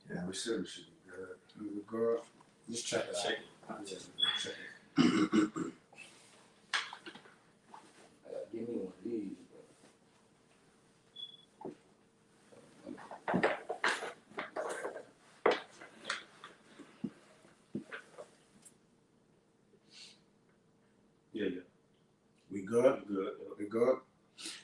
Yeah, we should be good. We good. Just check it out. Check it. Check it. Give me one of these. Yeah. We good? Good. We good?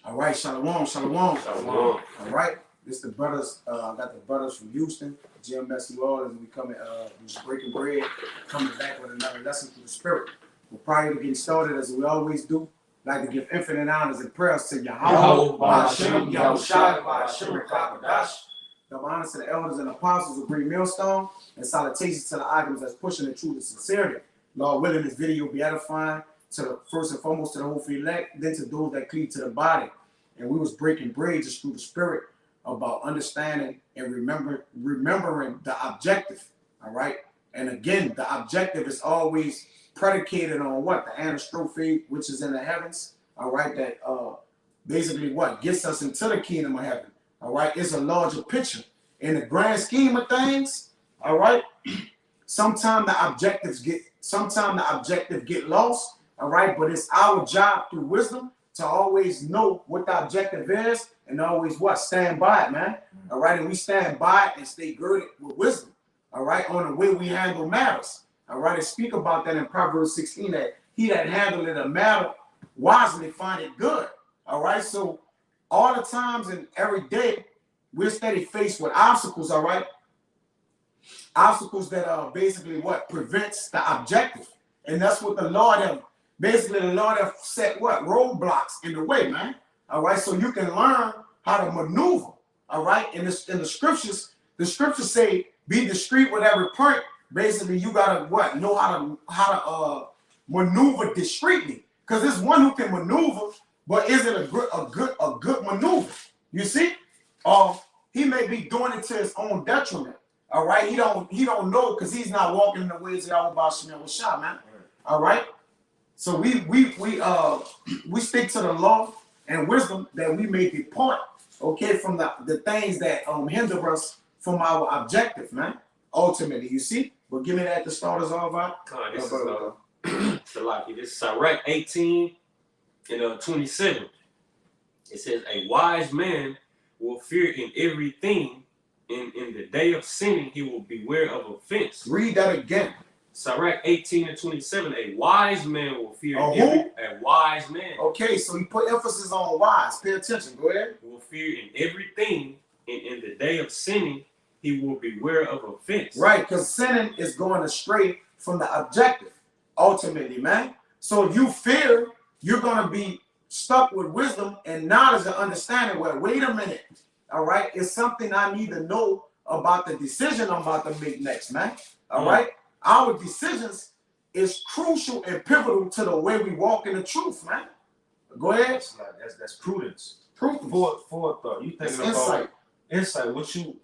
All right, shalom. Shalom. All right. This the brothers, I got the brothers from Houston, GMS New Orleans. We coming, we breaking bread, coming back with another lesson through the spirit. But prior to getting started, as we always do, like to give infinite honors and prayers to Yahweh, Ba'ashem, Yahushua, Ba'ashem, Kakadash. The honors to the elders and apostles of Green Millstone, and salutations to the items that's pushing the truth and sincerity. Lord willing, this video will be edifying to the first and foremost to the whole elect, then to those that cleave to the body. And we was breaking bread just through the spirit about understanding and remembering the objective. All right. And again, the objective is always predicated on what? The anastrophe, which is in the heavens. All right. That basically what gets us into the kingdom of heaven. All right. It's a larger picture. In the grand scheme of things, all right. Sometimes the objective get lost. All right, but it's our job through wisdom to always know what the objective is and always what? Stand by it, man. All right, and we stand by it and stay girded with wisdom. All right, on the way we handle matters. All right, and speak about that in Proverbs 16 that he that handleth a matter wisely find it good. All right, so all the times and every day we're steady faced with obstacles. All right, obstacles that are basically what prevents the objective, and that's what the Lord have. Basically, the Lord have set what? Roadblocks in the way, man. All right, so you can learn how to maneuver. All right, in the scriptures say, be discreet with every point. Basically, you gotta what? Know how to maneuver discreetly. Because there's one who can maneuver, but is it a good maneuver? You see? He may be doing it to his own detriment. All right, he don't know because he's not walking in the ways of Yahweh Shem Shah, man. All right. So we stick to the law and wisdom that we may depart, okay, from the things that hinder us from our objective, man. Ultimately, you see. But give me that to start us off out. This is Salaki. This is Sirach 18 and 27. It says, a wise man will fear in everything, and in the day of sinning he will beware of offense. Read that again. Sirach 18 and 27, a wise man will fear a wise man. Okay, so you put emphasis on wise. Pay attention. Go ahead. Will fear in everything, and in the day of sinning, he will beware of offense. Right, because sinning is going astray from the objective, ultimately, man. So if you fear, you're going to be stuck with wisdom and knowledge and understanding. Well, wait a minute. All right, it's something I need to know about the decision I'm about to make next, man. All right. Our decisions is crucial and pivotal to the way we walk in the truth, man. Go ahead. That's prudence. Prudence. Forethought. You thinking about insight. What you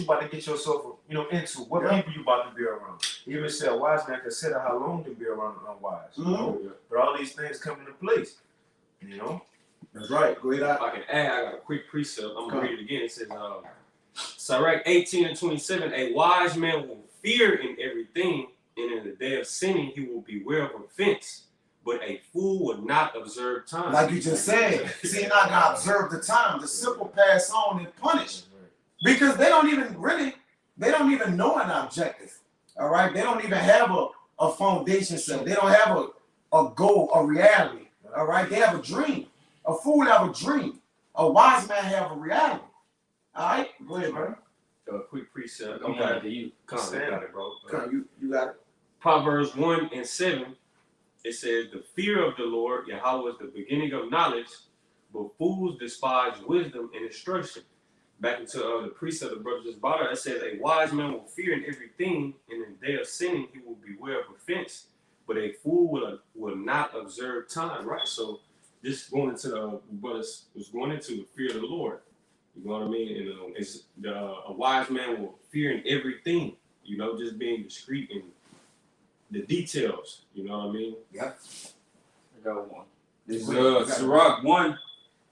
about to get yourself, into? What people you about to be around? You even say a wise man consider how long to be around an unwise. But all these things come into place. That's right. Go ahead. If I can add, I got a quick precept. I'm gonna read it again. It says, Sirach 18 and 27, a wise man will fear in everything, and in the day of sinning he will beware of offense, but a fool will not observe time. Like you just said, see, you're not gonna observe the time. The simple pass on and punish, because they don't even know an objective. All right, they don't even have a foundation set. They don't have a goal, a reality. All right, they have a dream. A fool have a dream. A wise man have a reality. All right, go ahead, bro. A quick precept. I'm got it to you. Come on, you got it, bro. You got it. Proverbs 1 and 7. It says, the fear of the Lord, Yahweh, is the beginning of knowledge, but fools despise wisdom and instruction. Back into the precept of brother just brought out, it says, a wise man will fear in everything, and in the day of sinning he will beware of offense, but a fool will not observe time. Right? So this going into the brothers was going into the fear of the Lord. You know what I mean? And it's a wise man will fear in everything. Just being discreet in the details. You know what I mean? Yep. I got one. This is Sirach 1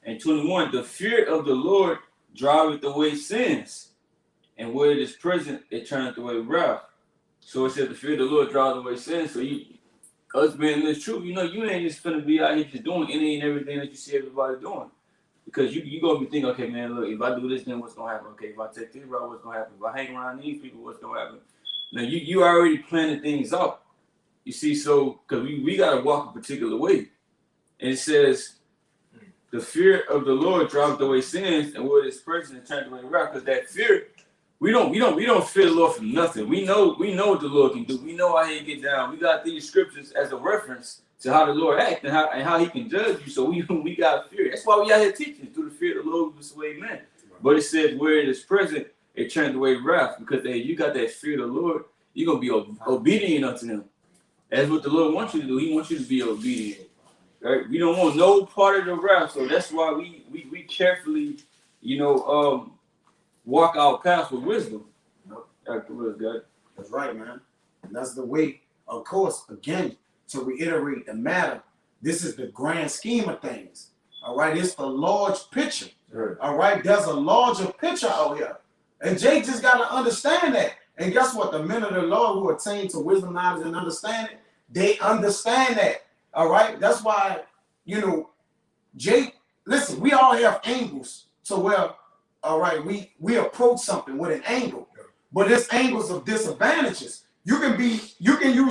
and 21. The fear of the Lord driveth away sins, and where it is present, it turneth away wrath. So it says the fear of the Lord drives away sin. So us being in this truth, you know, you ain't just gonna be out here just doing any and everything that you see everybody doing. Because you gonna be thinking, okay, man, look, if I do this, then what's gonna happen? Okay, if I take this route, what's gonna happen? If I hang around these people, what's gonna happen? Now you already planning things out. You see, so because we gotta walk a particular way. And it says the fear of the Lord drives away sins, and where this person is turned away wrath. Because that fear, we don't fear the Lord for nothing. We know what the Lord can do. We know how he get down. We got these scriptures as a reference to how the Lord acts and how he can judge you. So we got fear. That's why we out here teaching through the fear of the Lord this way, man. But it says where it is present, it turns away wrath. Because hey, you got that fear of the Lord, you're gonna be obedient unto him. That's what the Lord wants you to do. He wants you to be obedient. Right? We don't want no part of the wrath. So that's why we carefully, walk our path with wisdom. Afterwards, God. That's right, man. And that's the way, of course, again, to reiterate the matter, this is the grand scheme of things. All right, it's the large picture. Right. All right, there's a larger picture out here. And Jake just got to understand that. And guess what? The men of the Lord who attain to wisdom, knowledge, and understanding, they understand that. All right, that's why, Jake, listen, we all have angles to where, all right, we approach something with an angle, but there's angles of disadvantages. You can use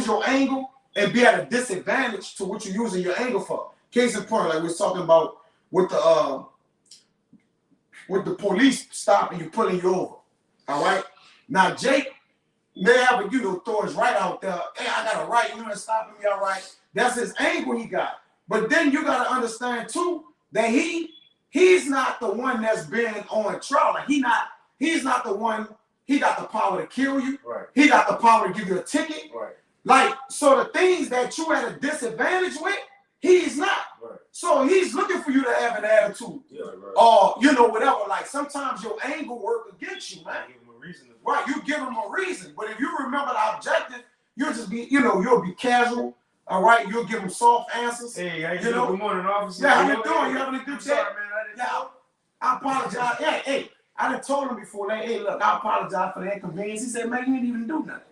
your angle and be at a disadvantage to what you're using your angle for. Case in point, like we was talking about with the police stopping you, pulling you over. All right. Now Jake may have throw his right out there. Hey, I got a right, it's stopping me, all right. That's his angle he got. But then you gotta understand too that he's not the one that's been on trial. Like he's not the one. He got the power to kill you. Right. He got the power to give you a ticket. Right. Like, so the things that you at a disadvantage with, he's not. Right. So he's looking for you to have an attitude. Yeah, right. Or, whatever. Like sometimes your angle work against you, man. Give him a reason. Right, you give him a reason. But if you remember the objective, you'll just be, you'll be casual. All right, you'll give him soft answers. Hey, how you doing? Good morning, officer. Yeah, how you doing? You having a good day? Sorry, man. I apologize. Hey, I done told him before that, hey, look, I apologize for the inconvenience. He said, man, you didn't even do nothing.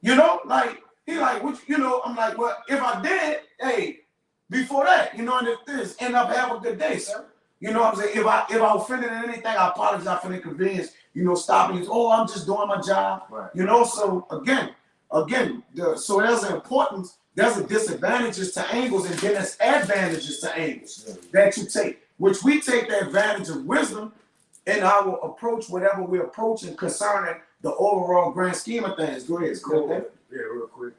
Yeah. He like, what, I'm like, well, if I did, hey, before that, and if this, end up having a good day, sir. You know what I'm saying? If I offended in anything, I apologize for the inconvenience, stopping you. Oh, I'm just doing my job. Right. So again, so there's an importance, there's a disadvantages to angles, and then there's advantages to angles that you take, which we take the advantage of wisdom in our approach, whatever we're approaching concerning the overall grand scheme of things. Go ahead. Cool. Yeah, real quick.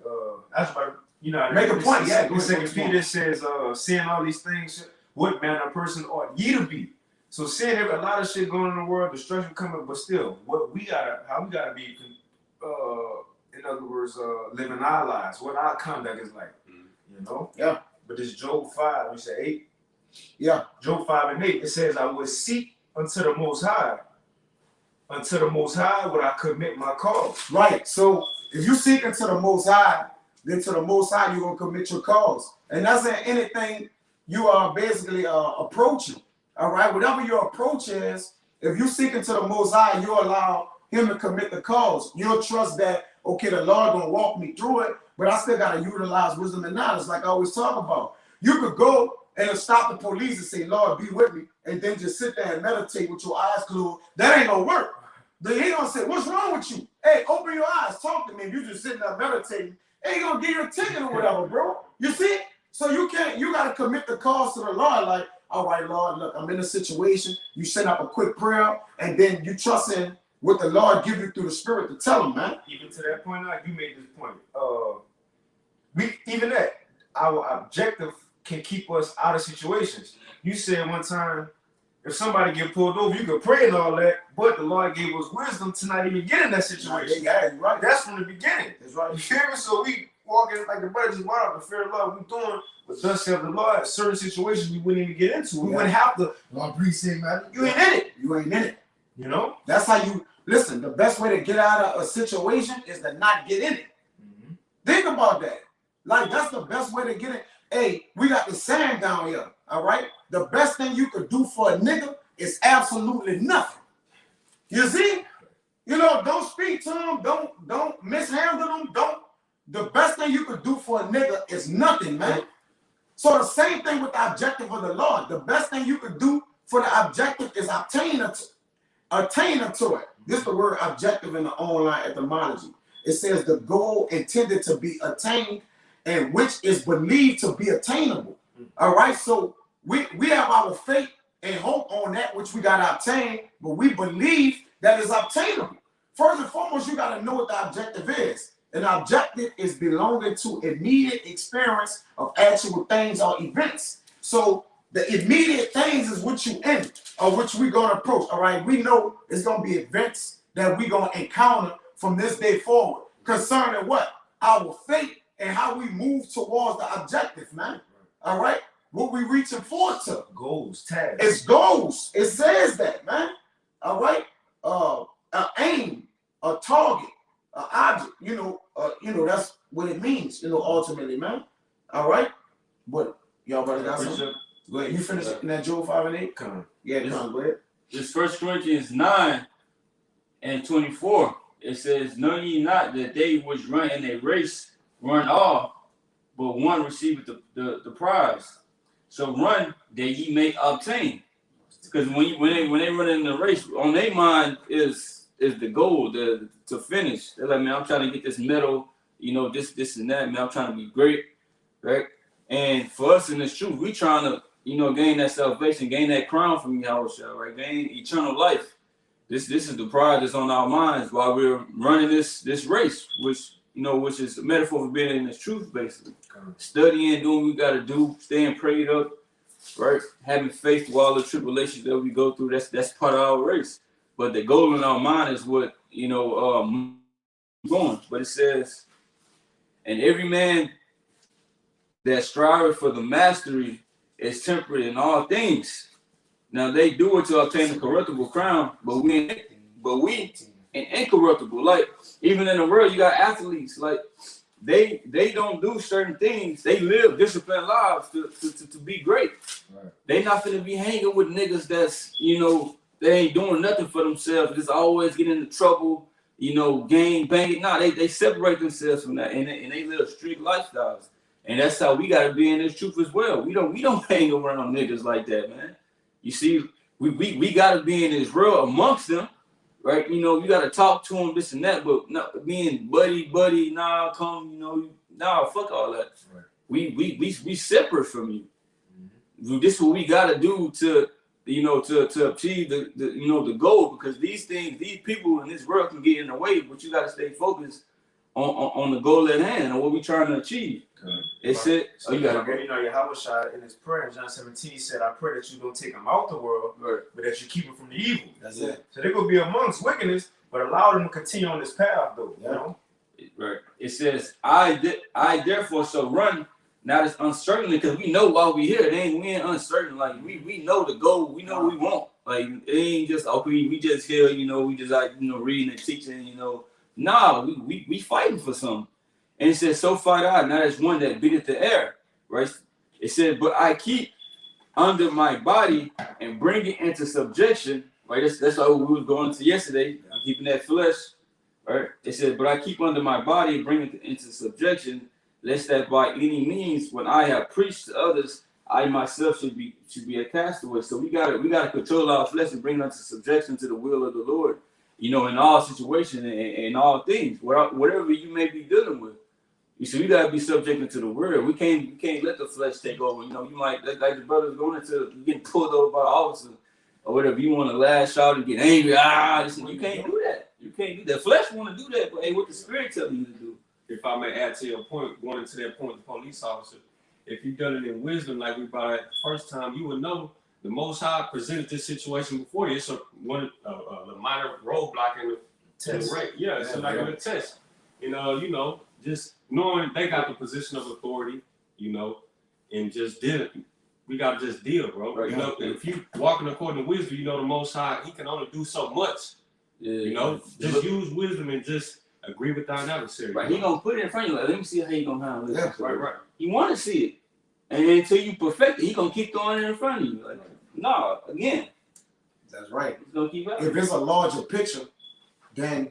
That's about make a point. Yeah, go ahead. Second Peter says, seeing all these things, what manner of person ought ye to be? So seeing a lot of shit going on in the world, destruction coming, but still, how we gotta be, in other words, living our lives, what our conduct is like, Yeah. But this Job 5, you say 8. Yeah. Job 5 and 8, it says, I will seek unto the Most High. Unto the Most High would I commit my cause. Right. So if you seek unto the Most High, then to the Most High you're gonna commit your cause, and that's in anything you are basically approaching. All right. Whatever your approach is, if you seek unto the Most High, you allow Him to commit the cause. You'll trust that, okay, the Lord gonna walk me through it, but I still gotta utilize wisdom and knowledge, like I always talk about. You could go and stop the police and say, Lord, be with me, and then just sit there and meditate with your eyes closed. That ain't gonna work. Then He gonna say, what's wrong with you? Hey, open your eyes, talk to me. If you just sitting there meditating, He gonna give you a ticket or whatever, bro. You see? So you gotta commit the cause to the Lord, like, all right, Lord, look, I'm in a situation. You send up a quick prayer, and then you trust in what the Lord give you through the Spirit to tell Him, man. Even to that point, like you made this point. Even that, our objective can keep us out of situations. You said one time, if somebody get pulled over, you could pray and all that, but the Lord gave us wisdom to not even get in that situation. Yeah, you're right. That's from the beginning. That's right. You feel me? So we walking like the brother just brought up the fear of the Lord. We doing what thus saith the Lord. Certain situations we wouldn't even get into. We wouldn't have to. Lord, please say, man. You ain't in it. You ain't in it. That's how you listen. The best way to get out of a situation is to not get in it. Mm-hmm. Think about that. Like, that's the best way to get it. Hey, we got the sand down here. All right. The best thing you could do for a nigga is absolutely nothing. You see? You know, don't speak to them. Don't mishandle them. The best thing you could do for a nigga is nothing, man. So the same thing with the objective of the Lord. The best thing you could do for the objective is attain unto it. This is the word objective in the online etymology. It says the goal intended to be attained and which is believed to be attainable. All right, so we have our faith and hope on that which we got to obtain, but we believe that is obtainable. First and foremost, you got to know what the objective is. An objective is belonging to immediate experience of actual things or events. So the immediate things is what you in, or which we're going to approach. All right, we know it's going to be events that we're going to encounter from this day forward concerning what? Our faith and how we move towards the objective, man. All right, what we reaching forward to. Goals, tags. It's goals. It says that, man. All right, an aim, a target, an object. You know that's what it means. You know, ultimately, man. All right, but y'all brother got something? Go ahead. You finish in that Job 5:8. Come. Yeah, come. Go ahead. This 1 Corinthians 9:24. It says, "Know ye not that they which run in a race run all, but one receiveth the prize. So run that ye may obtain." Because when they run in the race, on their mind is the goal, to finish. They're like, man, I'm trying to get this medal, this and that, man. I'm trying to be great, right? And for us in this truth, we trying to, gain that salvation, gain that crown from Yahushua, right? Gain eternal life. This is the prize that's on our minds while we're running this race, which is a metaphor for being in this truth, basically. Studying, doing what we got to do, staying prayed up, right? Having faith through all the tribulations that we go through. That's part of our race. But the goal in our mind is what, going. But it says, and every man that striveth for the mastery is temperate in all things. Now they do it to obtain a corruptible crown, but we an incorruptible. Like even in the world, you got athletes. Like they don't do certain things. They live disciplined lives to be great. Right. They not gonna be hanging with niggas that's they ain't doing nothing for themselves. Just always getting into trouble. Gang banging. Nah, they separate themselves from that, and they live strict lifestyles. And that's how we gotta be in this truth as well. We don't hang around niggas like that, man. You see, we gotta be in this world amongst them, right? You gotta talk to them, this and that, but not being buddy, nah, come, nah, fuck all that. Right. We separate from you. Mm-hmm. This is what we gotta do to achieve the goal, because these people in this world can get in the way, but you gotta stay focused on the goal at hand, and what we trying to achieve. It said, Yahushua in his prayer in John 17 said, "I pray that you don't take them out the world, right, but that you keep them from the evil." That's it. So they're gonna be amongst wickedness, but allow them to continue on this path, though. Yeah. Right. It says, I therefore shall run, not as uncertainly, because we know while we here, we ain't uncertain. Like we know the goal, we know what we want. Like it ain't just we just here, we just like reading and teaching, Nah, we fighting for something. And it says, so fight I, not as one that beateth the air, right? It said, but I keep under my body and bring it into subjection, right? That's what we was going to yesterday, keeping that flesh, right? It said, but I keep under my body and bring it into subjection, lest that by any means, when I have preached to others, I myself should be a castaway. So we gotta control our flesh and bring it into subjection to the will of the Lord, in all situations and all things, whatever you may be dealing with. So you gotta be subjected to the word. We can't let the flesh take over. You might like the brothers going into getting pulled over by the officer or whatever. You want to lash out and get angry. You can't do that. You can't do that. Flesh want to do that, but hey, what the spirit telling you to do? If I may add to your point, going into that point, the police officer, if you've done it in wisdom, like we brought it the first time, you would know the Most High presented this situation before you. It's a minor roadblock in the test. Right? Yeah, it's like a test. Just knowing they got the position of authority, and just deal. We gotta just deal, bro. Right. If you walking according to wisdom, the Most High, He can only do so much. Yeah, just use wisdom and just agree with thine adversary. Right. He gonna put it in front of you. Like, let me see how you gonna handle this. Yeah. Right. You want to see it, and until you perfect it, He gonna keep throwing it in front of you. Like, no, again. That's right. He's gonna keep out. If it's a larger picture, then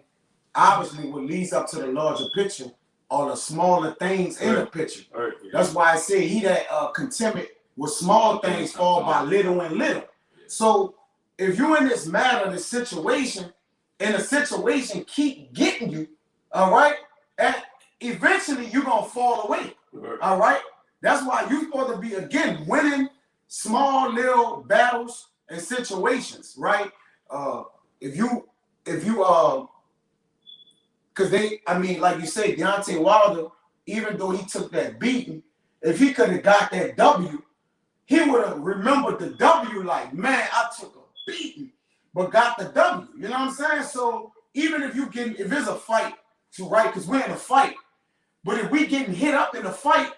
obviously what leads up to the larger picture are the smaller things in the picture. Right. That's why I say he that contented with small things fall by little and little. So if you're in this matter, this situation, and the situation keep getting you, all right, and eventually you're gonna fall away. Right. All right. That's why you're supposed to be again winning small little battles and situations, right? If you because like you say, Deontay Wilder, even though he took that beating, if he could have got that W, he would have remembered the W like, man, I took a beating, but got the W. You know what I'm saying? So even if it's a fight to right, because we're in a fight, but if we getting hit up in a fight,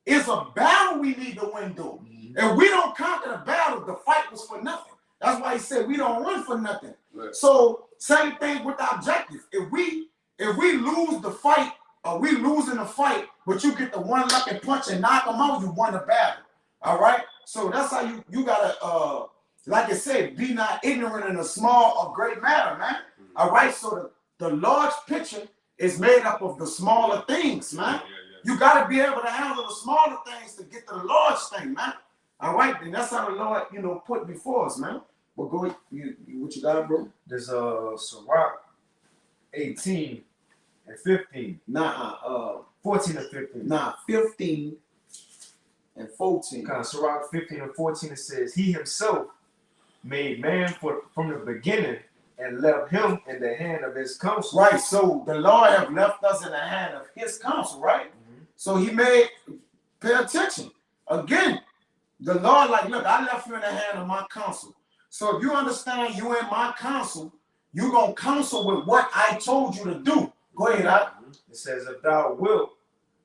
it's a battle we need to win, though. And we don't conquer the battle, the fight was for nothing. That's why he said we don't run for nothing. Right. So same thing with the objective. If we lose the fight, or we losing the fight, but you get the one lucky punch and knock them out, you won the battle. All right. So that's how you gotta like I said, be not ignorant in a small or great matter, man. All right. So the large picture is made up of the smaller things, man. You gotta be able to handle the smaller things to get to the large thing, man. All right, and that's how the Lord, put before us, man. But go, what you got, bro? There's Sirach 18 and 15. 14 and 15. 15 and 14. Kind of Sirach 15 and 14, it says, he himself made man from the beginning and left him in the hand of his counsel. Right, so the Lord have left us in the hand of his counsel, right? So he pay attention. Again, the Lord like, look, I left you in the hand of my counsel. So if you understand you in my counsel, you're going to counsel with what I told you to do. Go ahead, It says, if thou wilt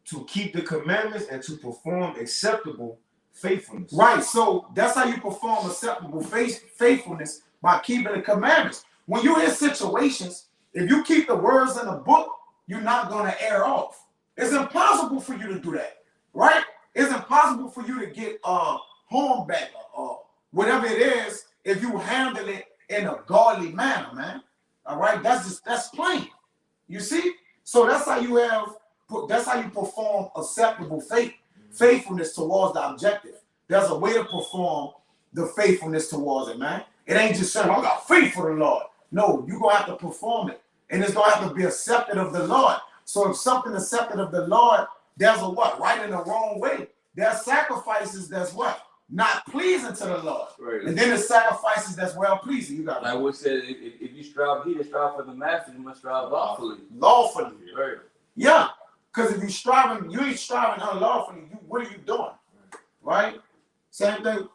to keep the commandments and to perform acceptable faithfulness. Right, so that's how you perform acceptable faithfulness, by keeping the commandments. When you're in situations, if you keep the words in the book, you're not going to err off. It's impossible for you to do that, right? It's impossible for you to get home back or whatever it is if you handle it in a godly manner, man. All right, that's plain. You see? So that's how you perform acceptable faithfulness towards the objective. There's a way to perform the faithfulness towards it, man. It ain't just saying, I got faith for the Lord. No, you're gonna have to perform it, and it's gonna have to be accepted of the Lord. So if something accepted of the Lord, there's a what? Right in the wrong way. There's sacrifices that's what? Not pleasing to the Lord. Right. And then there's sacrifices that's well pleasing. You got like what said, if you strive, he that strive for the master, you must strive lawfully. lawfully. Right. Yeah. Because if you ain't striving unlawfully, what are you doing? Right? Same thing,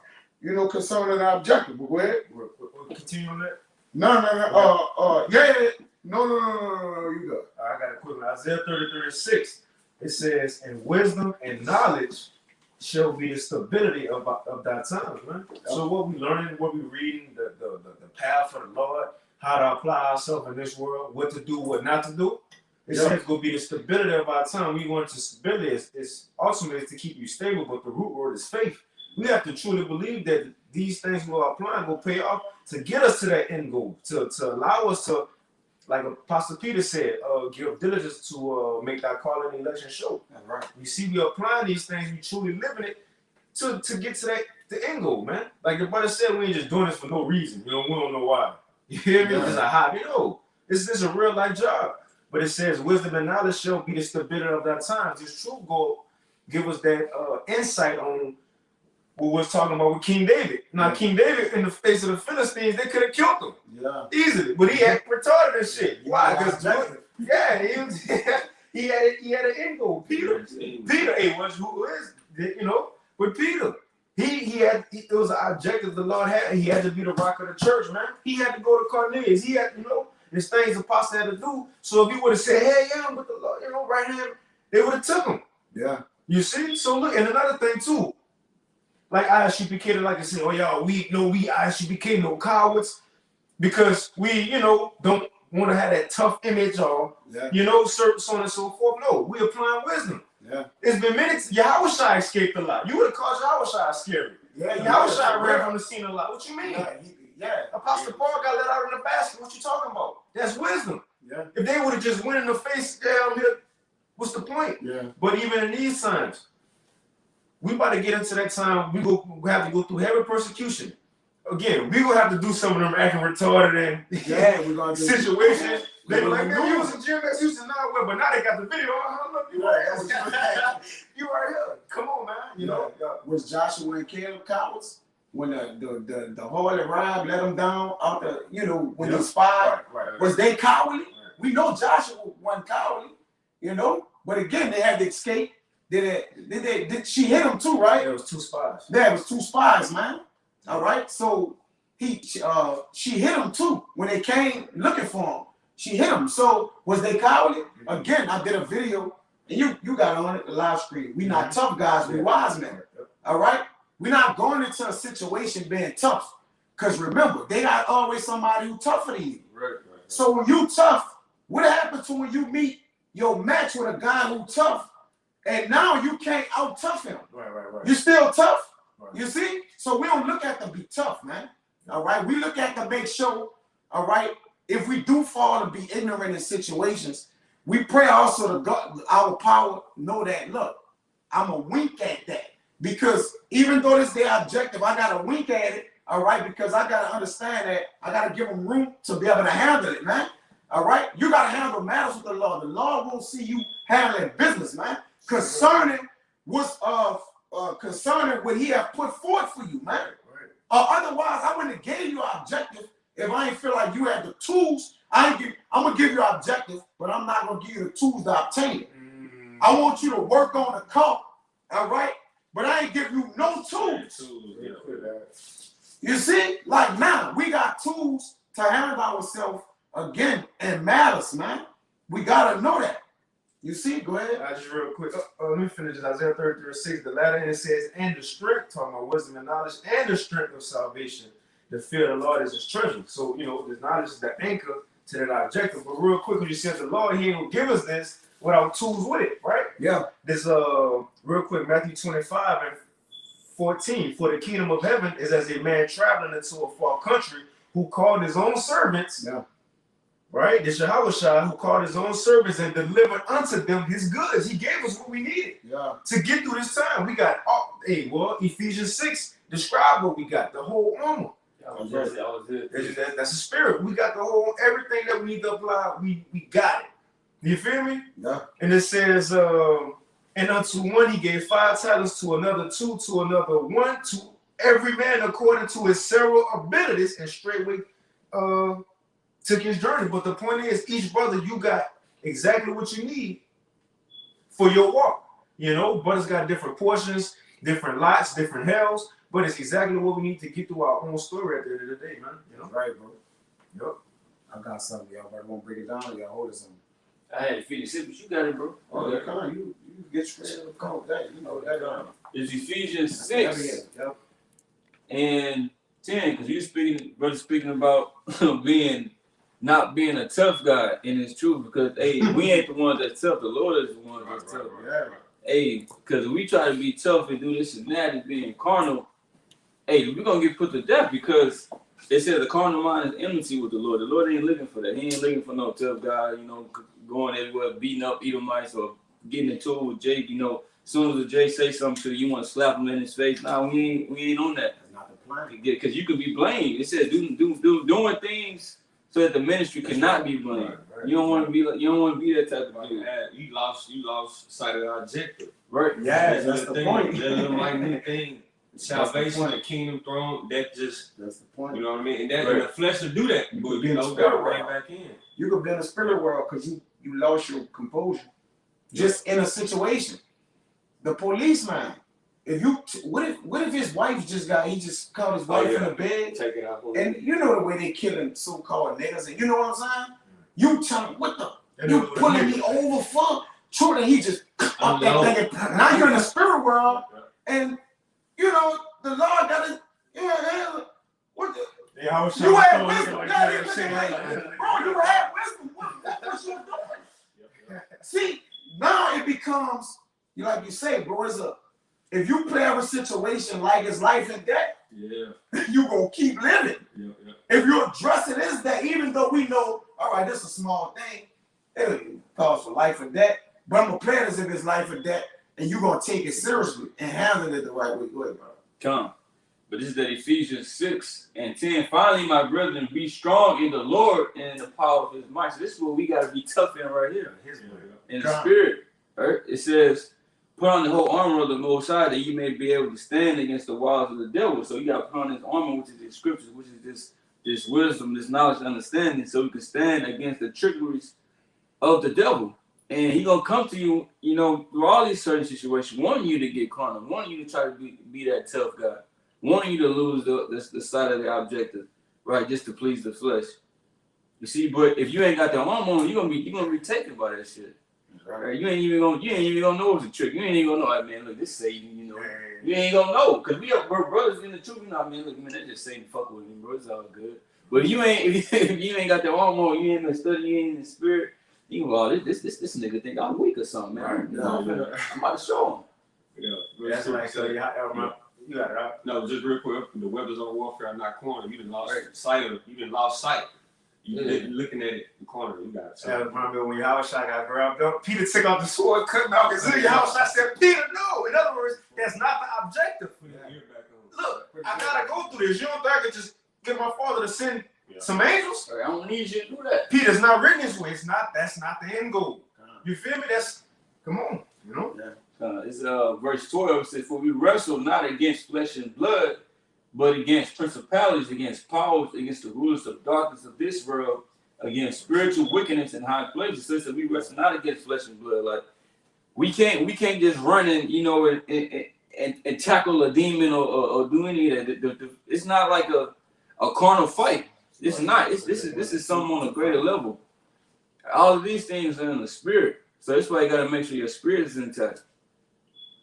concerning the objective. But go ahead. We'll continue on that. No. Yeah. No, you go. I got a quick one. Isaiah 30:36. It says, and wisdom and knowledge shall be the stability of thy times, man. So what we learning, what we reading, the path of the Lord, how to apply ourselves in this world, what to do, what not to do. It says going to be the stability of our time. We want to stability is ultimately to keep you stable, but the root word is faith. We have to truly believe that these things we're applying will pay off to get us to that end goal, to allow us to, like Apostle Peter said, give diligence to make thy calling and election show. That's right. You see, we applying these things, we truly living it to get to the end goal, man. Like the brother said, we ain't just doing this for no reason. We don't know why. You hear me? It's a hobby. No, this is a real life job. But it says, wisdom and knowledge shall be the stability of that times. This truth goal give us that insight on what we're talking about with King David. Now, King David, in the face of the Philistines, they could have killed him. Yeah. Easily. But he had retarded and shit. Why? Because he had an end goal. Peter, who is, with Peter. It was an objective the Lord had. He had to be the rock of the church, man. He had to go to Cornelius. He had, there's things the apostle had to do. So if he would have said, hey, yeah, I'm with the Lord, right here, they would have took him. Yeah. You see? So look, and another thing too, like ISUPK, like I said, we ISUPK, no cowards, because we, don't want to have that tough image or, so on and so forth. No, we applying wisdom. Yeah. It's been minutes. Yahushua escaped a lot. You would have caused Yahushua scary. Yeah, Yahushua ran from the scene a lot. What you mean? Yeah. Apostle Paul got let out in the basket. What you talking about? That's wisdom. Yeah. If they would have just went in the face down here, what's the point? Yeah. But even in these times, we about to get into that time. We have to go through heavy persecution. Again, we gonna have to do some of them acting retarded and Yeah, we're gonna do situations. They be like, Yeah. man, you was in GMS Houston now, well, but now they got the video. Look, you right here. You right here. Come on, man. You know. Was Joshua and Caleb cowards when the Holy Rod let them down out the when they spied? Right. Was they cowardly? We know Joshua wasn't cowardly, but again they had to escape. Did she hit him too, right? There was 2 spies. There was 2 spies, man. All right, so she hit him too when they came looking for him. She hit him. So was they cowardly? Again, I did a video and you got on it the live stream. We not tough guys, we wise men. All right, we're not going into a situation being tough, because remember they got always somebody who tougher than you. Right. So when you tough, what happens to when you meet your match with a guy who tough, and now you can't out tough him? Right. You still tough. Right. You see? So we don't look at to be tough, man. All right? We look at to make sure, all right, if we do fall and be ignorant in situations, we pray also to God, our power, know that, look, I'm a wink at that. Because even though this is their objective, I got to wink at it, all right? Because I got to understand that I got to give them room to be able to handle it, man. All right? You got to handle matters with the Lord. The Lord won't see you handling business, man. Concerning what he have put forth for you, man. Otherwise, I wouldn't have gave you an objective if I ain't feel like you had the tools. I'm gonna give you an objective, but I'm not gonna give you the tools to obtain it. I want you to work on the car, all right? But I ain't give you no tools. You see, like now we got tools to handle ourselves again in matters, man. We gotta know that. You see, go ahead. Just real quick. Let me finish this. Isaiah 33:6. The latter end says, and the strength, talking about wisdom and knowledge, and the strength of salvation. The fear of the Lord is his treasure. So, the knowledge is the anchor to that objective. But real quick, when you said the Lord, he will give us this without tools with it, right? Yeah. This, real quick, Matthew 25:14. For the kingdom of heaven is as a man traveling into a far country who called his own servants. Yeah. Right? This Yahushua who called his own servants and delivered unto them his goods. He gave us what we needed to get through this time. We got, Ephesians 6 describe what we got, the whole armor. That's a spirit. We got the whole, everything that we need to apply, we got it. You feel me? Yeah. And it says, and unto one he gave 5 talents, to another 2, to another 1, to every man according to his several abilities, and straightway took his journey. But the point is, each brother, you got exactly what you need for your walk. Brothers got different portions, different lots, different hells, but it's exactly what we need to get through our own story at the end of the day, man. Right, bro. Yep. I got something, y'all. But I won't break it down. Y'all hold it something. I had to finish it, but you got it, bro. Oh, yeah, come on. You get straight up. Come on, that. That. It's Ephesians 6 Yep. and 10, because you speaking about not being a tough guy, and it's true, because we ain't the ones that's tough. The Lord is the one that's tough. Because we try to be tough and do this and that and being carnal, we're gonna get put to death, because they said the carnal mind is enmity with the Lord. The Lord ain't looking for that. He ain't looking for no tough guy, going everywhere, beating up Edomites or getting into it with Jake. As soon as the Jay say something to you, want to slap him in his face. No, we ain't on that. That's not the plan. Because you could be blamed. It says doing things so that the ministry cannot be blamed. Right. You don't want to be that type of dude. You lost sight of the objective. Right? Yeah, that's the point. That like anything, salvation, the kingdom throne, that's the point. You know what I mean? And that and the flesh will do that. But gotta bring back in. You could be in the spirit world because you lost your composure. Just in a situation. The policeman, what if his wife he just caught his wife in the bed, Take it out. and you know the way they killing so-called niggas, and you know what I'm saying? You tell him, what the, you pulling me over for? True, and he just up that thing. Now you're in the spirit world, and the Lord got it. What the? You had wisdom. Bro, you had wisdom. What you doing? See, now it becomes, like you say, bro, if you play every situation like it's life and death, you gonna keep living. If you address it as that, even though we know all right, this is a small thing. It calls for life or death. But I'm gonna play it as if it's life or death, and you're gonna take it seriously and handle it the right way. Go ahead, bro. Come. But this is that Ephesians 6:10. Finally, my brethren, be strong in the Lord and in the power of his might. So this is what we gotta be tough in right here. In the spirit. Right? It says, put on the whole armor of the Most High that you may be able to stand against the wiles of the devil. So you gotta put on this armor, which is the scriptures, which is this wisdom, this knowledge, and understanding, so we can stand against the trickeries of the devil. And he gonna come to you, you know, through all these certain situations, wanting you to get carnal, wanting you to try to be that tough guy, wanting you to lose the sight of the objective, right? Just to please the flesh. You see, but if you ain't got the armor on, you're gonna be taken by that shit. Right? You ain't even gonna know it's a trick. You ain't even gonna know, like, man, look, this Satan, you know. You ain't gonna know, cause we're brothers in the truth. You know what I mean? Look, man, they just Satan fuck with me, bro. It's all good. But if you ain't got the armor on, you ain't been studying, you ain't in the spirit. You go, oh, this nigga think I'm weak or something, man. I'm about to show him. Yeah, That's like, so you got it right. No, just real quick. The weapons of warfare are not corner. You done lost sight of it. You done lost sight. You looking at it in the corner. You got it. I remember when Yahushua got grabbed up, Peter took out the sword, cut Malchus. Yahushua said, Peter, no. In other words, that's not the objective for you. Look, I gotta go through this. You don't think I could just get my father to send some angels? I don't need you to do that. Peter's not written this way. That's not the end goal. You feel me? Come on, you know? It's verse 12. It says, for we wrestle not against flesh and blood, but against principalities, against powers, against the rulers of darkness of this world, against spiritual wickedness in high places. It says that we wrestle not against flesh and blood. Like we can't just run and, you know, and tackle a demon or do any of that. It's not like a carnal fight. It's not. This is something on a greater level. All of these things are in the spirit. So that's why you gotta make sure your spirit is intact.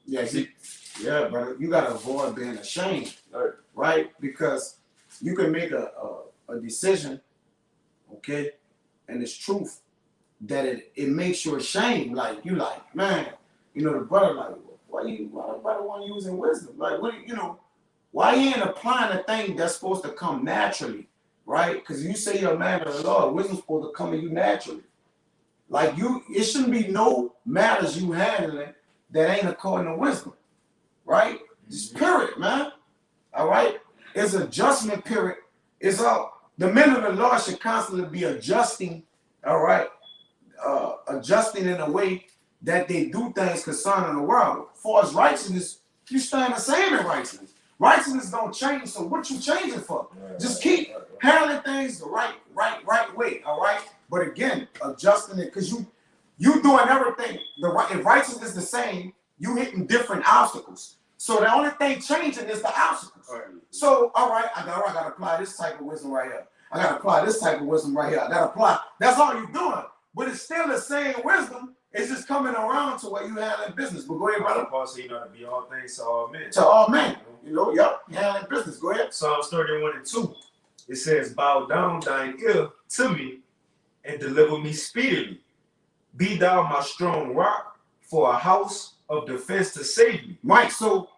Yeah, brother. You gotta avoid being ashamed, right? Because you can make a decision, okay, and it's truth that it makes you ashamed. Like you, like, man, you know, the brother, like, why the brother want using wisdom? Like, what, you know, why he ain't applying a thing that's supposed to come naturally, right? Because you say you're a man of the Lord, wisdom's supposed to come to you naturally. Like it shouldn't be no matters you handling that ain't according to wisdom, right? Just period, man. All right? It's adjustment period. It's all the men of the Lord should constantly be adjusting, all right? Adjusting in a way that they do things concerning the world. As far as righteousness, you stand the same in righteousness. Righteousness don't change, so what you changing for? Just keep handling things the right way, all right? But again, adjusting it, because you doing everything the right. If righteousness is the same, you hitting different obstacles. So the only thing changing is the obstacles. So all right, I gotta apply this type of wisdom right here. I gotta apply this type of wisdom right here. I gotta apply. That's all you're doing. But it's still the same wisdom. It's just coming around to where you handling business. But go ahead, brother. Paul said, you know, to be all things to all men. To all men. You know, handling business. Go ahead. Psalms 31:2. It says, bow down thine ear to me and deliver me speedily. Be thou my strong rock for a house of defense to save me. Right. So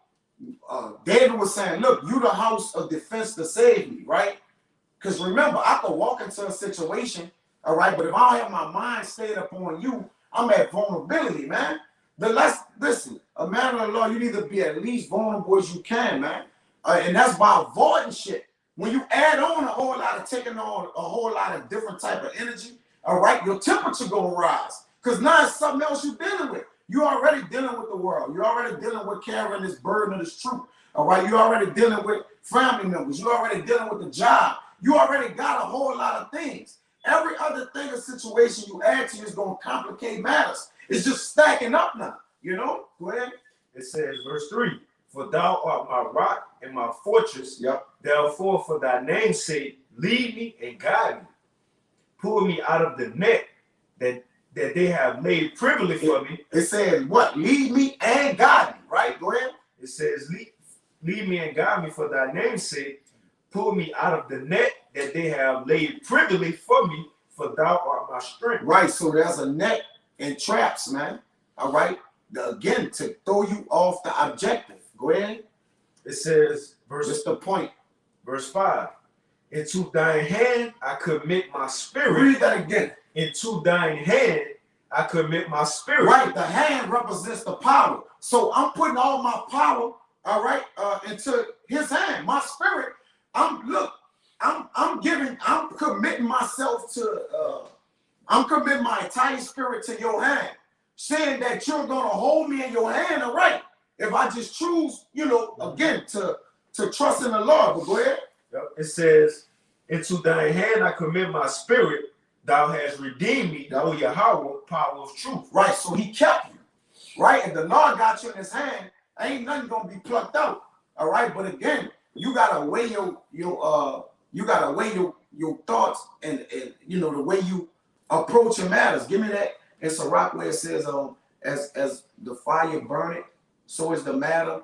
David was saying, look, you the house of defense to save me, right? Because remember, I could walk into a situation, all right, but if I don't have my mind stayed upon you, I'm at vulnerability, man. Listen, a man of the Lord, you need to be at least vulnerable as you can, man. And that's by avoiding shit. When you add on a whole lot of taking on a whole lot of different type of energy, all right, your temperature gonna rise. Because now it's something else you're dealing with. You're already dealing with the world. You're already dealing with carrying this burden of this truth. All right, you're already dealing with family members. You're already dealing with the job. You already got a whole lot of things. Every other thing or situation you add to is going to complicate matters. It's just stacking up now, you know? Go ahead. It says, verse 3, for thou art my rock and my fortress. Therefore, for thy name's sake, lead me and guide me. Pull me out of the net that they have laid privily for me. It says what? Lead me and guide me, right? Go ahead. It says, lead me and guide me for thy name's sake. Pull me out of the net that they have laid privily for me, for thou art my strength. Right, so there's a net and traps, man. All right, again, to throw you off the objective. Go ahead. It says, Just the point. Verse 5, Into thine hand I commit my spirit. Read that again. Into thine hand I commit my spirit. Right, the hand represents the power. So I'm putting all my power, all right, into his hand. My spirit. I'm committing myself to. I'm committing my entire spirit to your hand, saying that you're gonna hold me in your hand, all right? If I just choose, again, to trust in the Lord. But go ahead. Yep. It says, into thine hand I commit my spirit. Thou hast redeemed me, O Yahweh, power of truth. Right, so he kept you. Right, if the Lord got you in his hand, ain't nothing gonna be plucked out. All right, but again, you gotta weigh your thoughts and the way you approach your matters. Give me that. It's a rock where it says, as the fire burneth, so is the matter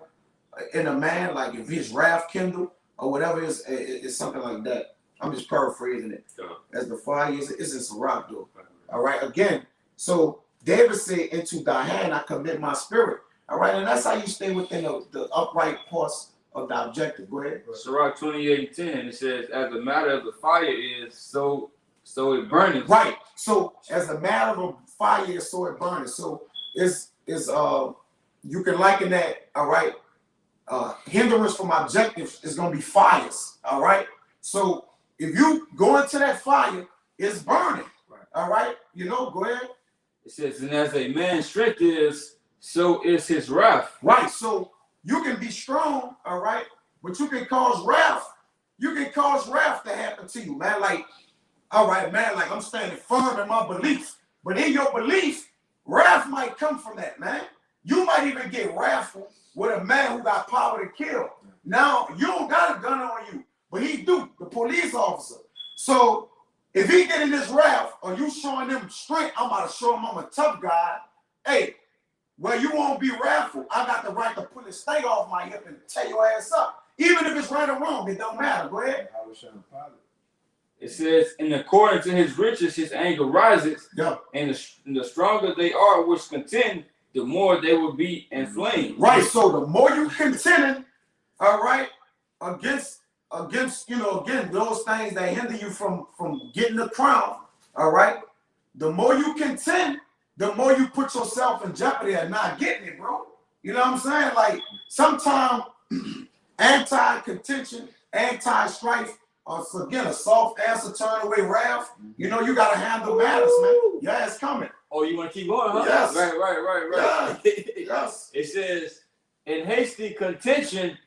in a man. Like if his wrath kindle or whatever, it's something like that. I'm just paraphrasing it. As the fire is, it's a rock though. All right, again. So David said, into thy hand I commit my spirit. All right, and that's how you stay within the upright parts of the objective. Go ahead. Sirach 28:10, it says, as the matter of the fire is, so it burneth. Right. So as a matter of fire is, so it burneth. So it's you can liken that, all right. Hindrance from objectives is gonna be fires. All right. So if you go into that fire, it's burning. Right. All right. Go ahead. It says, and as a man's strength is, so is his wrath. Right. So you can be strong, all right, but you can cause wrath. You can cause wrath to happen to you, man. Like, all right, man, like I'm standing firm in my belief. But in your belief, wrath might come from that, man. You might even get wrathful with a man who got power to kill. Now, you don't got a gun on you, but he do, the police officer. So if he getting this wrath or you showing him strength, I'm about to show him I'm a tough guy. Hey, well, you won't be wrathful. I got the right to pull this thing off my hip and tear your ass up. Even if it's right or wrong, it don't matter. Go ahead. It says, and according to his riches, his anger rises, Yeah. and the stronger they are which contend, the more they will be inflamed. Right. So the more you contending, all right, against again, those things that hinder you from getting the crown, all right, the more you contend, the more you put yourself in jeopardy of not getting it, bro. You know what I'm saying? Like sometimes anti-contention, anti-strife, again, a soft answer, turn away wrath. You gotta handle matters, man. Yeah, it's coming. Oh, you want to keep going, huh? Yes. Right. Yes. It says, in hasty contention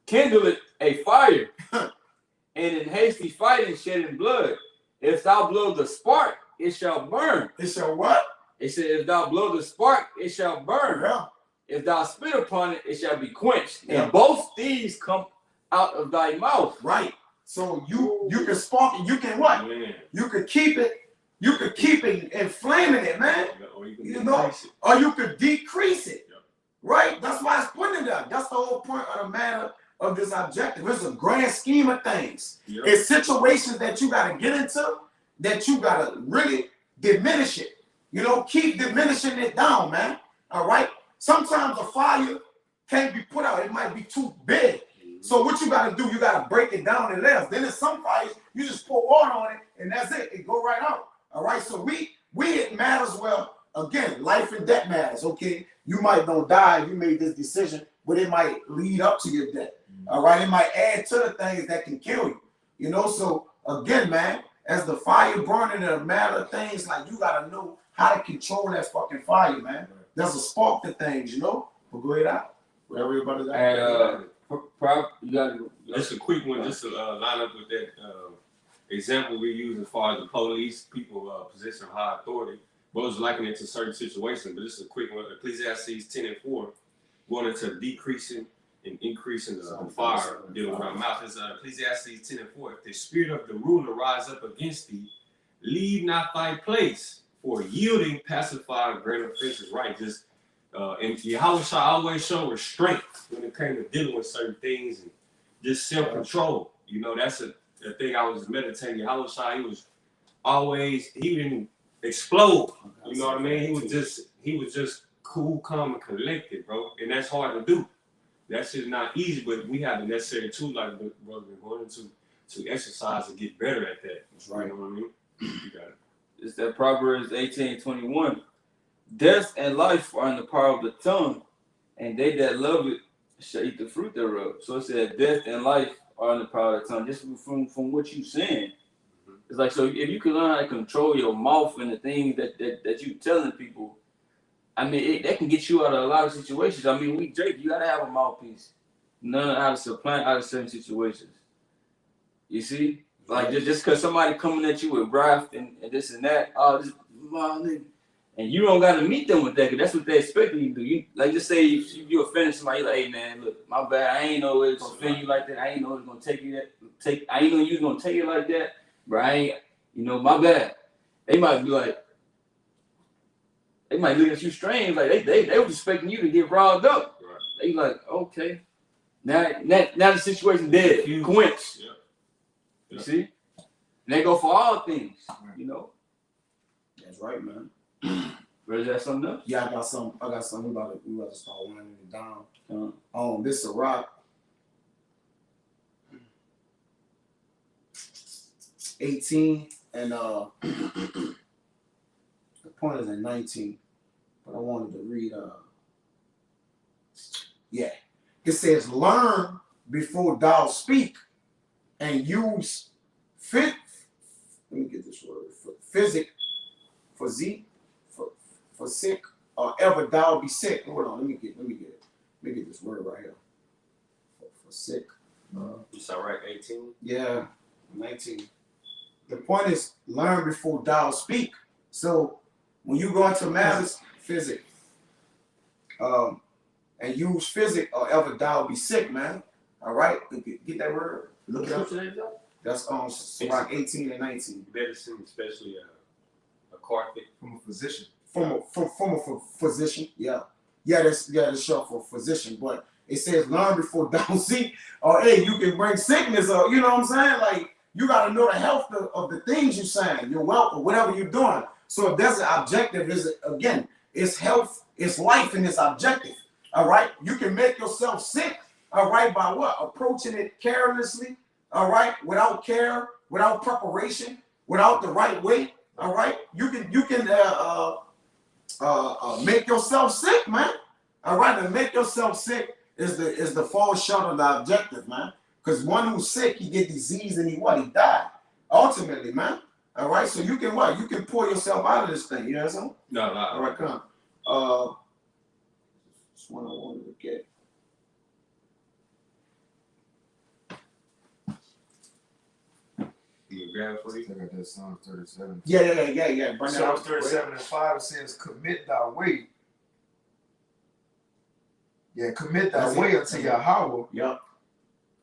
kindleth a fire, and in hasty fighting shedding blood. If thou blow the spark, it shall burn. It shall what? It said, if thou blow the spark, it shall burn. Yeah. If thou spit upon it, it shall be quenched. Yeah. And both these come out of thy mouth. Right. So you can spark it. You can what? Man. You could keep it. You could keep it inflaming it, man. Or you can You know, decrease it. or you could decrease it. Yep. Right? That's why it's putting it up. That's the whole point of the matter of this objective. It's a grand scheme of things. Yep. It's situations that you got to get into that you got to really diminish it. Keep diminishing it down, man. All right? Sometimes a fire can't be put out. It might be too big. So what you got to do, you got to break it down in layers. Then in some fires, you just pour water on it, and that's it. It go right out. All right? So it matters. Well, again, life and death matters, okay? You might not die if you made this decision, but it might lead up to your death. All right? It might add to the things that can kill you. So, again, man, as the fire burning, it matter of things like you got to know how to control that fucking fire, man. There's a spark to things, But go ahead out. Whatever everybody's And you got Just a quick one, just to line up with that example we use as far as the police, people possessing high authority. But it's likening it to certain situations. But this is a quick one. Ecclesiastes 10:4, going into decreasing and increasing the fire, dealing with our mouth. It's Ecclesiastes 10:4. If the spirit of the ruler rise up against thee, leave not thy place, for yielding pacify great offenses. Right, just and Yahweh shall always show restraint when it came to dealing with certain things and just self-control. That's a thing I was meditating. Yahweh shall, he didn't explode. You know what I mean? He was just cool, calm, and collected, bro. And that's hard to do. That shit's not easy, but we have the necessary tools, like the brother been going into, to exercise and get better at that. That's right. You know what I mean? You got it. It's that Proverbs 18:21. Death and life are in the power of the tongue, and they that love it shall eat the fruit thereof. So it said death and life are in the power of the tongue. Just from what you saying. It's like, so if you can learn how to control your mouth and the things that you telling people, I mean, that can get you out of a lot of situations. I mean, Drake, you gotta have a mouthpiece. Learn how to supplant out of certain situations. You see? Like, just because somebody coming at you with wrath and this and that, and you don't gotta meet them with that, because that's what they expect you to do. You, like, just say you offended somebody, you're like, hey man, look, my bad, I ain't know it was gonna offend you like that. I ain't know it was gonna take you that. I ain't know you was gonna take it like that, but I ain't, my bad. They might be like, they might look at you strange, like they was expecting you to get riled up. Right. They like, okay, now the situation dead. Quench. Yeah. You see? And they go for all things, That's right, man. But is that something else? Yeah, I got some. We about to start winding it down. This is a rock. 18 and the point is at 19, but I wanted to read. It says, "Learn before thou speak, and use fit." Let me get this word. For sick, or ever thou be sick. Hold on, let me get it. Let me get this word right here. For sick. You saw right, 18? Yeah, 19. The point is, learn before thou speak. So when you go into matters, physic, and use physic, or ever thou be sick, man. All right, get that word. Look it up. That's Sirach 18 and 19. Medicine, especially a carpet. From a physician. From a physician, that's short for physician, but it says learn before thou speak, or hey, you can bring sickness, or you know what I'm saying? Like, you gotta know the health of the things you're saying, your wealth, or whatever you're doing. So if there's an objective, it's health, it's life, and it's objective. All right, you can make yourself sick. All right, by what? Approaching it carelessly. All right, without care, without preparation, without the right way. All right, you can make yourself sick, man. All right, and make yourself sick is the fall short of the objective, man. Because one who's sick, he get disease and he died. Ultimately, man. All right, so you can what? You can pull yourself out of this thing. You know what I'm saying? No. All right, come. This one I wanted to get. You grab it for you? I got that Psalm 37. Yeah. Bring that Psalm up. 37 and 5 says, commit thy way. Yeah, commit thy way unto Yahweh. Yep.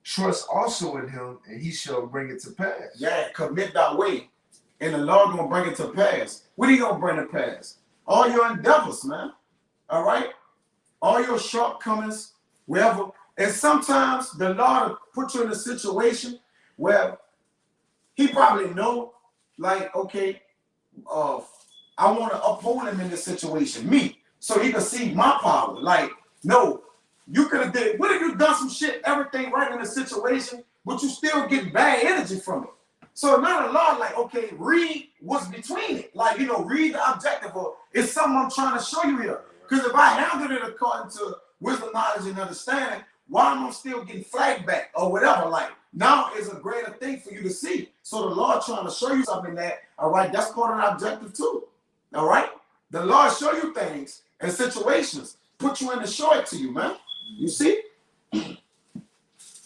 Trust also in him, and he shall bring it to pass. Yeah, commit thy way. And the Lord gonna bring it to pass. What are you gonna bring to pass? All your endeavors, man. All right? All your shortcomings, wherever. And sometimes the Lord will put you in a situation where he probably know, like, okay, I want to uphold him in this situation, me, so he can see my power. Like, no, you could have did. What if you done some shit, everything right in the situation, but you still get bad energy from it? So now the Lord, like, okay, read what's between it. Like, read the objective. Or it's something I'm trying to show you here. Because if I handled it according to wisdom, knowledge, and understanding, why am I still getting flagged back or whatever? Like, now is a greater thing for you to see. So the Lord trying to show you something that, all right, that's part of the objective too. All right? The Lord show you things and situations, put you in to show it to you, man. You see?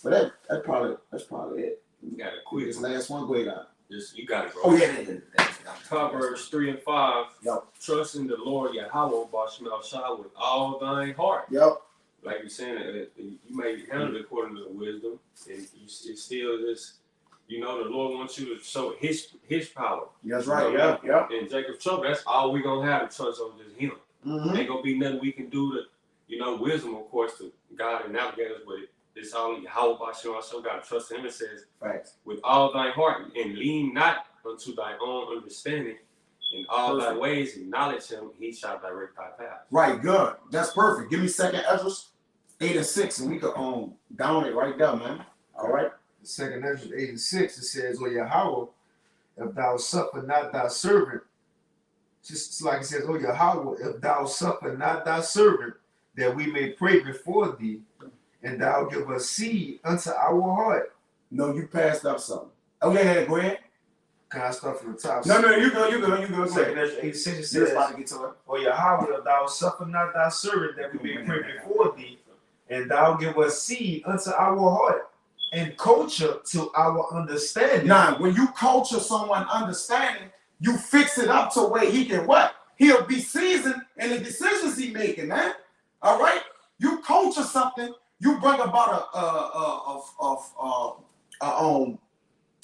But that's probably it. You got to quit. This last one, go ahead. You got it, bro. Oh, yeah. Proverbs 3 and 5. Yep. Trust in the Lord Yahweh Bashmal Shah with all thine heart. Yep. Like you're saying, you may handle it according to the wisdom, and it still is. The Lord wants you to show His power. That's right. Yeah. And Jacob's trouble. That's all we're gonna have to trust on is Him. Mm-hmm. Ain't gonna be nothing we can do to, wisdom, of course, to God and navigate us, but it's all in Yahweh Bashmal Shah. Gotta trust Him. It says, Facts. with all thy heart, and lean not unto thy own understanding. In all thy ways acknowledge him, he shall direct thy path. Right, good. That's perfect. Give me 2nd Ezra 8 and 6, and we could down it right there, man. All right. 2 Ezra 8 and 6, it says, "O Yahweh, if thou suffer not thy servant," just like it says, "O Yahweh, if thou suffer not thy servant, that we may pray before thee, and thou give us seed unto our heart." No, you passed up something. Oh yeah, go ahead. Can I start from the top? No, you go. Go 2 ahead. Ezra 8 and 6, it You're says, about to get to it. "O Yahweh, if thou suffer not thy servant, that we may pray before thee, and thou give us seed unto our heart, and culture to our understanding." Now, when you culture someone understanding, you fix it up to where he can what? He'll be seasoned in the decisions he making, man. All right? You culture something, you bring about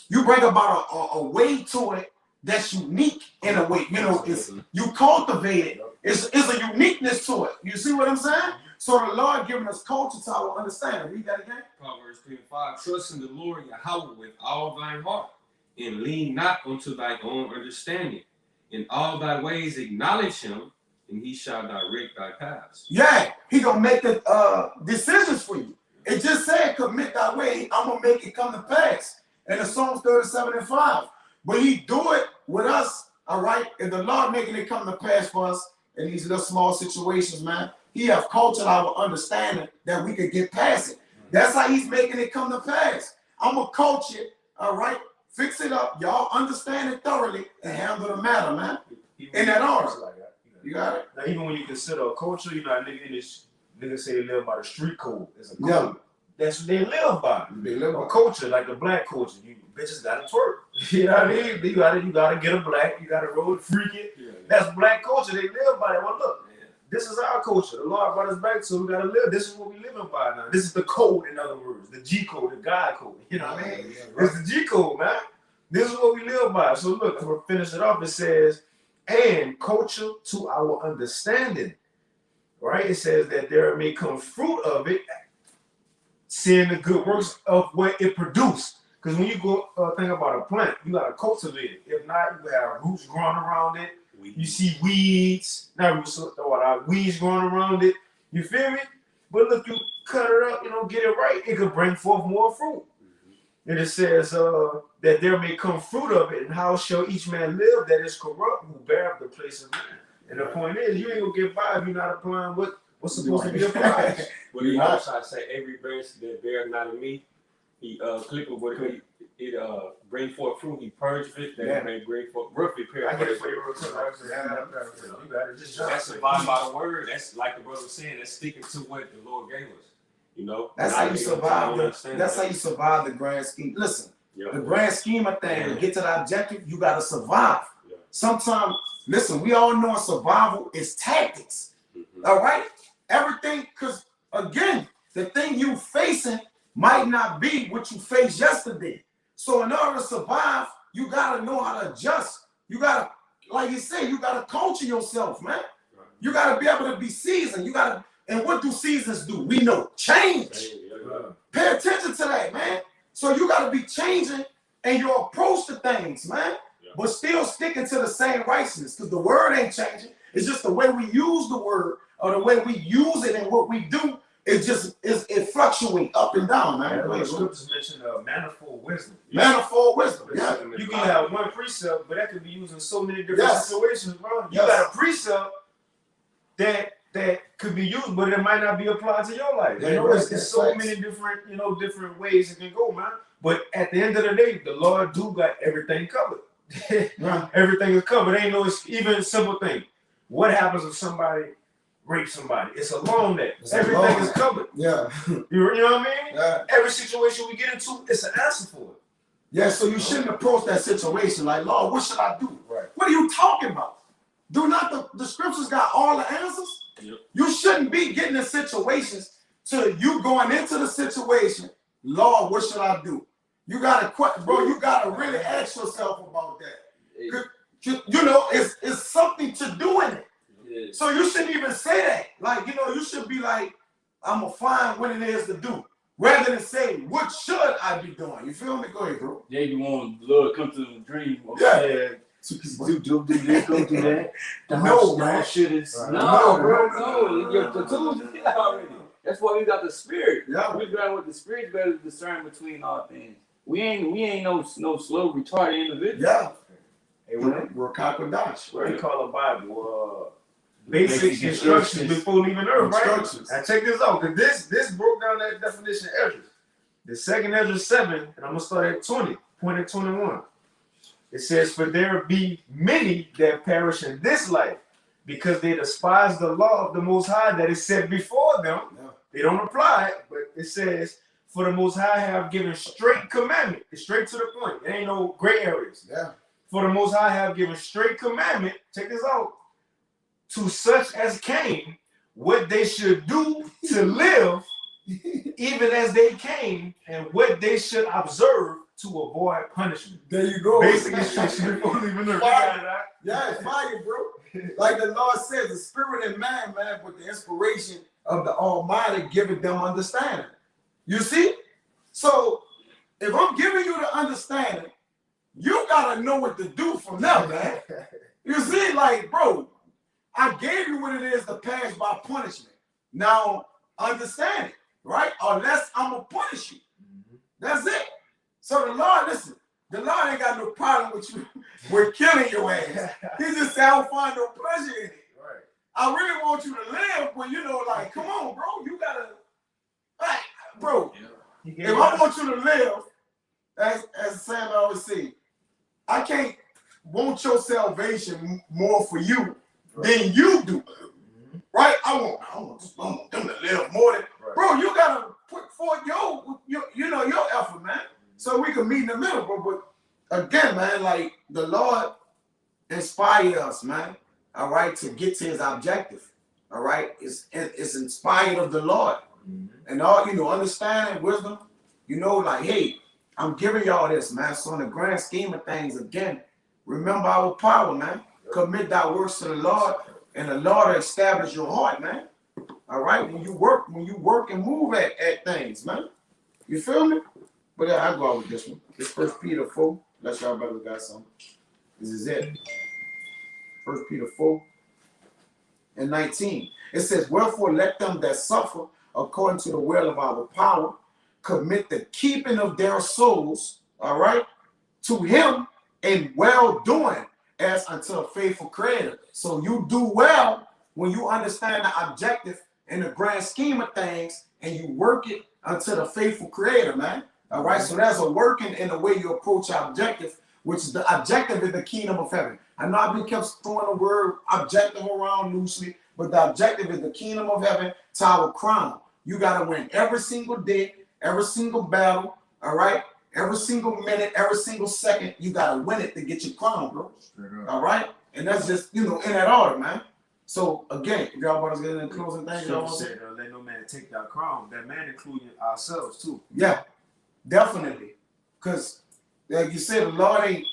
you bring about a way to it that's unique in a way. You know, it's you cultivate it. It's a uniqueness to it. You see what I'm saying? So the Lord giving us culture to our understanding. Read that again. Proverbs 3 and 5. Trust in the Lord Yahweh with all thine heart, and lean not unto thy own understanding. In all thy ways acknowledge him, and he shall direct thy paths. Yeah, he gonna make the decisions for you. It just said, "Commit thy way, I'm gonna make it come to pass." And the Psalms 37 and 5. But he do it with us, all right? And the Lord making it come to pass for us in these little small situations, man. He have cultured our understanding that we could get past it. That's how he's making it come to pass. I'm gonna coach it, all right? Fix it up, y'all understand it thoroughly, and handle the matter, man. In that order. You got it? Now, even when you consider a culture, you know, niggas say they live by the street code. It's a code. Yeah. That's what they live by. They live A by. culture, like the black culture. You bitches gotta twerk. You know what I mean? You gotta get a black, you gotta roll freak it. Yeah. That's black culture. They live by that. Well, look, this is our culture. The Lord brought us back, so we gotta live. This is what we living by now. This is the code, in other words, the G code, the God code. You know what I mean? It's the G code, man. This is what we live by. So look, to finish it off, it says, "And culture to our understanding." Right? It says that there may come fruit of it, seeing the good works of what it produced. Because when you go think about a plant, you gotta cultivate it. If not, you have roots growing around it. You see weeds, not roots, weeds growing around it. You feel me? But look, you cut it up, you know, get it right, it could bring forth more fruit. And it says that there may come fruit of it, and how shall each man live that is corrupt, who bear up the place of man? And the point is, you ain't gonna get by if you're not applying what's supposed to be applied. Well, he also say, every branch that bear not in me, he clip it with it bring forth fruit, he purge it, that it may bring forth roughly pair. I get it for you real quick. You got it. Just That's survived by the word. That's like the brother was saying, that's sticking to what the Lord gave us. You know? That's how you survive. That's how you survive the grand scheme. Listen, the grand scheme of things, to get to the objective, you gotta survive. Yeah. Sometimes, listen, we all know survival is tactics. All right? Everything, because again, the thing you facing might not be what you faced yesterday. So in order to survive, you gotta know how to adjust. You gotta, like you said, you gotta culture yourself, man. You gotta be able to be seasoned. You gotta, and what do seasons do? We know change. Pay attention to that, man. So you gotta be changing in your approach to things, man. But still sticking to the same righteousness, because the word ain't changing. It's just the way we use the word, or the way we use it and what we do. It fluctuates up and down, man. The scriptures mention manifold wisdom. Manifold wisdom. Yeah. You can have one precept, but that can be used in so many different situations, bro. You got a precept that could be used, but it might not be applied to your life. You know, there's so many different, different ways it can go, man. But at the end of the day, the Lord do got everything covered. Everything is covered. Ain't no even simple thing. What happens if somebody rapes somebody? It's a long net. Everything is covered. Yeah. You know what I mean? Yeah. Every situation we get into, it's an answer for it. Yeah, so you shouldn't approach that situation like, Lord, what should I do? Right. What are you talking about? Do not the scriptures got all the answers? Yep. You shouldn't be getting in situations till you going into the situation, Lord, what should I do? You gotta really ask yourself about that. You know, it's something to do in it. Yeah. So you shouldn't even say that. Like, you should be like, I'm gonna find what it is to do, rather than say, what should I be doing? You feel me? Go ahead, bro. Yeah, you want the Lord to come to the dream. Yeah. Do go through that. No, man. No, bro, no. The tools is already. That's why we got the spirit. Yeah. We got with the spirit better to discern between all things. We ain't no slow retarded individual. Yeah. Hey, We're Kakodash. what do you call the Bible? Basic instructions before leaving Earth, right? Instructions. Now check this out, because this broke down that definition of Ezra. The second Ezra 7, and I'm gonna start at 20, point at 21. It says, "For there be many that perish in this life, because they despise the law of the Most High that is set before them." Yeah. They don't apply it, but it says, "For the Most High have given straight commandment." It's straight to the point. There ain't no gray areas. Yeah. "For the Most High have given straight commandment," check this out, "to such as came, what they should do to live, even as they came, and what they should observe to avoid punishment." There you go. Basic instruction before leaving Earth. Fire. Yeah, it's fire, bro. Like the Lord says, the spirit in man, with the inspiration of the Almighty, giving them understanding. You see? So if I'm giving you the understanding, you gotta know what to do from there, man. You see, like, bro, I gave you what it is to pass by punishment. Now understand it, right? Unless I'm gonna punish you. That's it. So the Lord, listen, the Lord ain't got no problem with you with killing your ass. He just said, I don't find no pleasure in it. Right. I really want you to live, but you know, like, come on, bro, you gotta, like, bro. If I want you to live, as Sam always say, I can't want your salvation more for you than you do. Right? I want them to live more than, bro. You gotta put forth your effort, man, so we can meet in the middle, bro. But again, man, like the Lord inspire us, man. All right, to get to His objective. All right, it's inspired of the Lord, and all understanding, wisdom. Like, hey, I'm giving y'all this, man. So in the grand scheme of things, again, remember our power, man. Commit thy works to the Lord, and the Lord will establish your heart, man. All right, when you work and move at things, man. You feel me? But yeah, I go out with this one. This 1 Peter 4. Unless y'all brothers got something. This is it. 1 Peter 4 and 19. It says, "Wherefore let them that suffer according to the will of our power commit the keeping of their souls," all right, "to Him in well doing as unto a faithful Creator." So you do well when you understand the objective in the grand scheme of things, and you work it unto the faithful Creator, man. All right, so there's a working in the way you approach your objective, which is the objective in the kingdom of heaven. I know I've been kept throwing the word objective around loosely, but the objective is the kingdom of heaven to our crown. You got to win every single day, every single battle, all right? Every single minute, every single second, you got to win it to get your crown, bro. All right? And that's just, in that order, man. So, again, if y'all want to get in the closing thing, y'all want to say? Let no man take that crown. That man including ourselves, too. Yeah, definitely. Because, like you said, the Lord ain't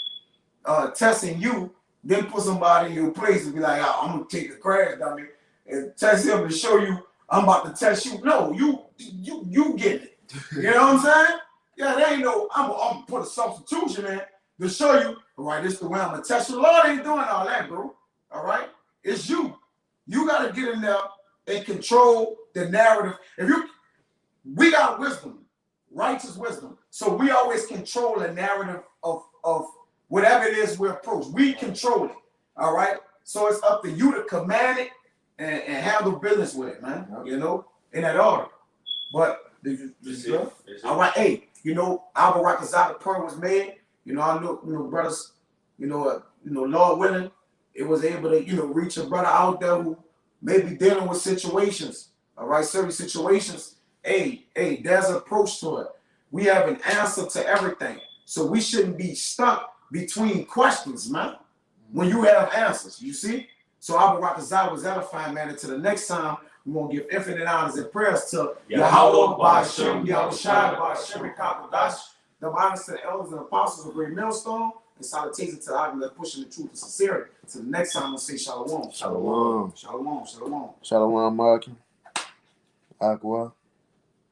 testing you, then put somebody in your place and be like, oh, I'm going to take the crash, dummy, and test him to show you I'm about to test you. No, you get it. You know what I'm saying? Yeah, there ain't no, I'm gonna put a substitution in to show you, all right, this is the way I'm gonna test you. The Lord ain't doing all that, bro. All right? It's you. You gotta get in there and control the narrative. We got wisdom, righteous wisdom. So we always control the narrative of whatever it is we approach. We control it. All right? So it's up to you to command it and handle business with it, man. In that order. But all right, hey, our Rakazada prayer was made. I know, brothers, Lord willing, it was able to, reach a brother out there who may be dealing with situations, all right, certain situations. Hey, there's an approach to it. We have an answer to everything. So we shouldn't be stuck between questions, man, when you have answers, you see? So our Rakazada was edifying, man, until the next time, we're going to give infinite honors and prayers to Yahweh, Ba'ashem, Yahushua, Ba'ashem, Kakodash, the honors to the elders and apostles of Great Millstone, and salutations to the that pushing the truth and sincerity. So the next time, we'll say Shalom. Shalom. Shalom. Shalom. Shalom, Mark. Aqua.